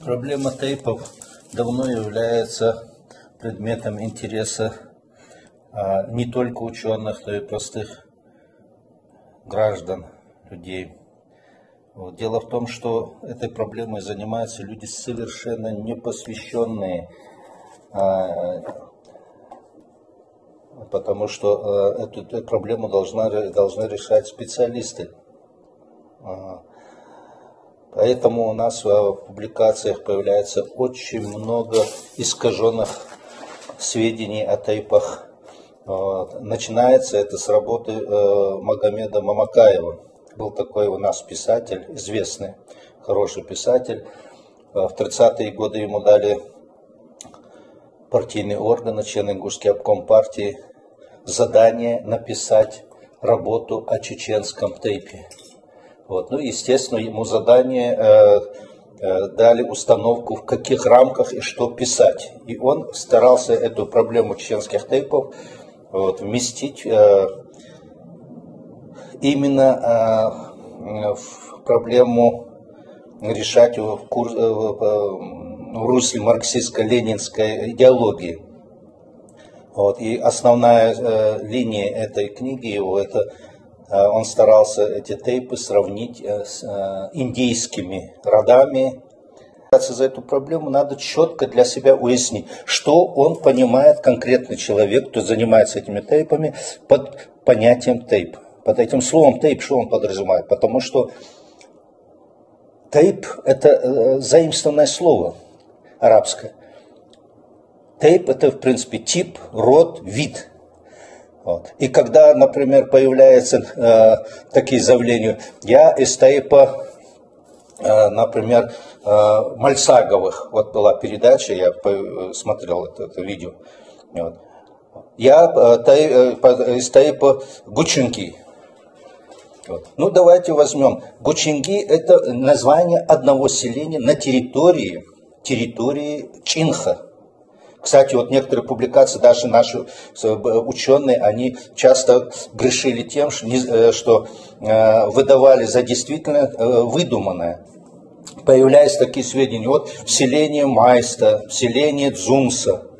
Проблема тейпов давно является предметом интереса не только ученых, но и простых граждан, людей. Дело в том, что этой проблемой занимаются люди совершенно непосвященные, потому что эту проблему должны решать специалисты. Поэтому у нас в публикациях появляется очень много искаженных сведений о тейпах. Начинается это с работы Магомеда Мамакаева. Был такой у нас писатель, известный, хороший писатель. В 30-е годы ему дали партийные органы, член Ингушский обком партии, задание написать работу о чеченском тейпе. Ну, естественно, ему задание дали установку, в каких рамках и что писать. И он старался эту проблему чеченских тейпов вместить именно в проблему, решать в русле марксистско-ленинской идеологии. И основная линия этой книги его, это он старался эти тейпы сравнить с индейскими родами. За эту проблему надо четко для себя уяснить, что он понимает, конкретный человек, кто занимается этими тейпами, под понятием тейп. Под этим словом тейп, что он подразумевает? Потому что тейп – это заимствованное слово арабское. Тейп – это, в принципе, тип, род, вид. И когда, например, появляются такие заявления, я из тейпа, например, Мальсаговых, была передача, я смотрел это видео, я из тейпа Гучинги. Ну, давайте возьмем. Гучинги – это название одного селения на территории Чинха. Кстати, некоторые публикации, даже наши ученые, они часто грешили тем, что выдавали за действительно выдуманное. Появлялись такие сведения, в селении Майста, в селении Дзумса.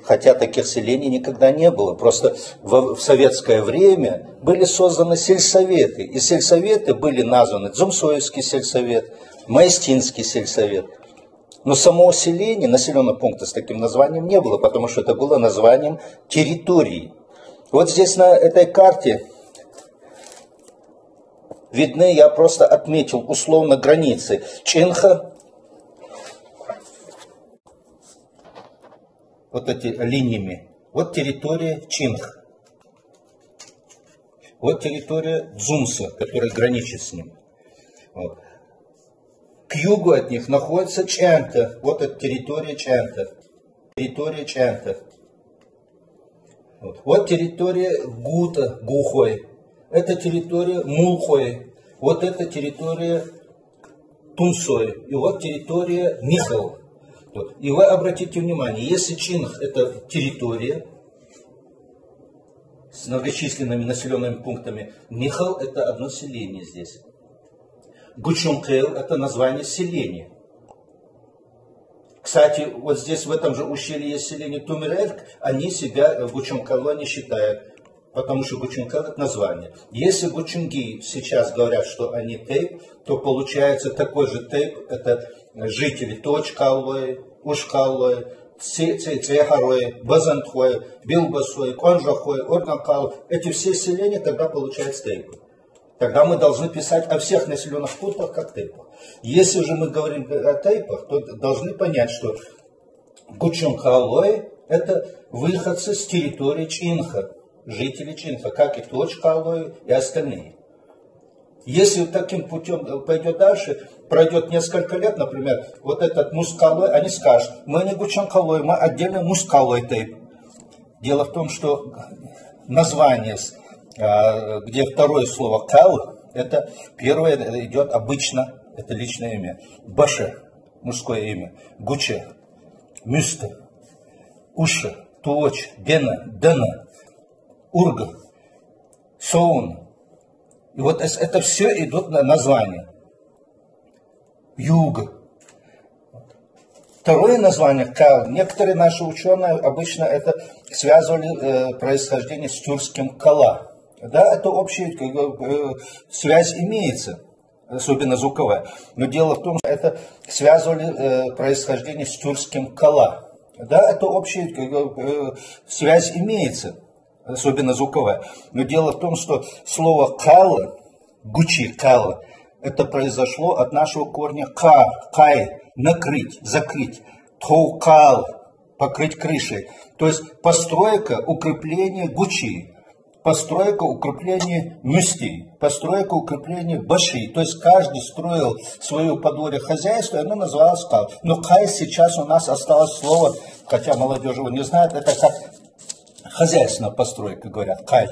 Хотя таких селений никогда не было. Просто в советское время были созданы сельсоветы. И сельсоветы были названы Дзумсоевский сельсовет, Майстинский сельсовет. Но самого селения, населенного пункта с таким названием не было, потому что это было названием территории. Здесь на этой карте видны, я просто отметил условно границы Чинха. Эти линиями. Территория Чинх. Территория Дзумса, которая граничит с ним. К югу от них находится Чанта. Это территория Чанта. Территория Чанта. Территория Гута, Гухой. Это территория Мулхой. Это территория Тунсой. И территория Михал. И вы обратите внимание, если Чинх – это территория с многочисленными населенными пунктами, Михал – это одно селение здесь. Гучункел – это название селения. Кстати, здесь в этом же ущелье есть селение Тумирельк, они себя Гучункело не считают, потому что Гучункел – это название. Если гучунги сейчас говорят, что они тейп, то получается такой же тейп – это жители Точкалой, Ушкалой, Цехарой, Базантхой, Билбасой, Конжахой, Органкал. Эти все селения тогда получают тейпы. Тогда мы должны писать о всех населенных пунктах как тейпах. Если же мы говорим о тейпах, то должны понять, что Гучункалой – это выходцы с территории Чинха, жители Чинха, как и Точкалой и остальные. Если таким путем пойдет дальше, пройдет несколько лет, например, этот Мускалой, они скажут, мы не Гучункалой, мы отдельно Мускалой тейп. Дело в том, что название, где второе слово «кал», это первое идет обычно, это личное имя. Баше, мужское имя. Гуче, Мюста, Уша, Туоч, Дена, Дена, Урга, Соун. И это все идут на название. Юг. Второе название Кал. Некоторые наши ученые обычно это связывали происхождение с тюркским Кала. Да, это общая связь имеется, особенно звуковая. Но дело в том, что это связывали происхождение с тюркским Кала. Да, это общая связь имеется, особенно звуковая. Но дело в том, что слово Кала, гучи Кала, это произошло от нашего корня кай, накрыть, закрыть, тоукал, покрыть крышей. То есть постройка, укрепление гучи, постройка, укрепление мюстей, постройка, укрепление баши. То есть каждый строил свое подворье хозяйство, и оно называлось кал. Но кай сейчас у нас осталось слово, хотя молодежь его не знает, это как хозяйственная постройка, говорят, кай.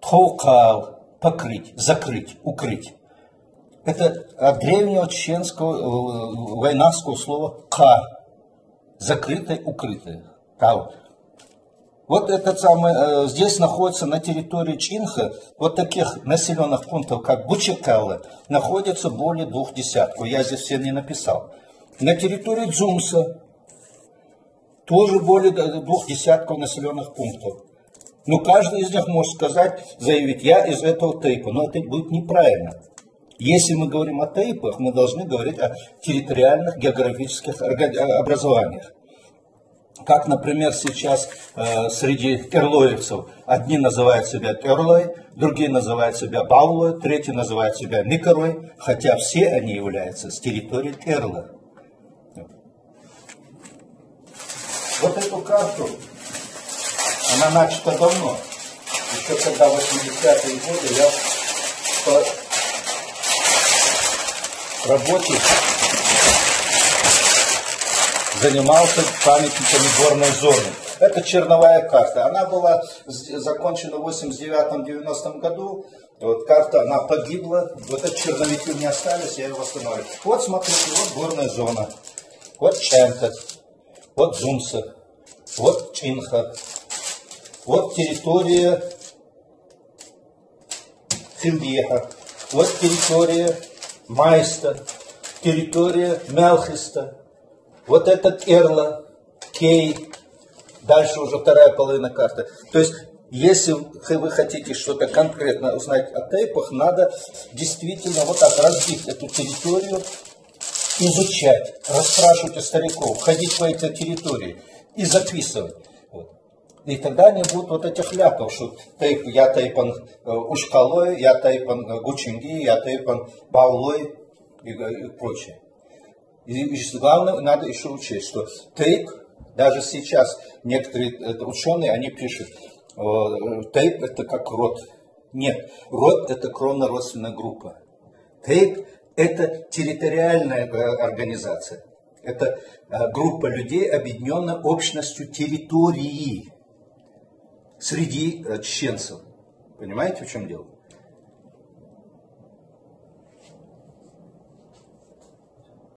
Тоукал, покрыть, закрыть, укрыть. Это от древнего чеченского войнавского слова «ка», закрытое, укрытое. Вот этот самый, здесь находится на территории Чинха, вот таких населенных пунктов, как Бучекалы, находится более 20. Я здесь все не написал. На территории Дзумса тоже более 20 населенных пунктов. Но каждый из них может сказать, заявить, я из этого тейпа, но это будет неправильно. Если мы говорим о тейпах, мы должны говорить о территориальных географических образованиях. Как, например, сейчас среди терлоевцев одни называют себя терлой, другие называют себя баулой, третьи называют себя микорой, хотя все они являются с территории терла. Вот эту карту, она начата давно. Еще когда в 80-е годы я работе занимался памятниками горной зоны. Это черновая карта. Она была закончена в 89-90 году. Вот карта, она погибла. Вот эти черновики у меня остались, я ее восстановлю. Вот смотрите, вот горная зона. Вот Чента. Вот Дзумса. Вот Чинха. Вот территория Хильдеха. Вот территория Майста, территория Мелхиста, вот этот Эрла, Кей, дальше уже вторая половина карты. То есть, если вы хотите что-то конкретно узнать о тейпах, надо действительно вот так разбить эту территорию, изучать, расспрашивать у стариков, ходить по этой территории и записывать. И тогда не будет вот этих ляпов, что я тейпан Ушкалой, я тейпан Гучинги, я тейпан Баулой и прочее. И главное, надо еще учесть, что тейп, даже сейчас некоторые ученые, они пишут, тейп это как род. Нет, род это кровно-родственная группа. Тейп это территориальная организация. Это группа людей, объединенная общностью территории среди чеченцев. Понимаете, в чем дело?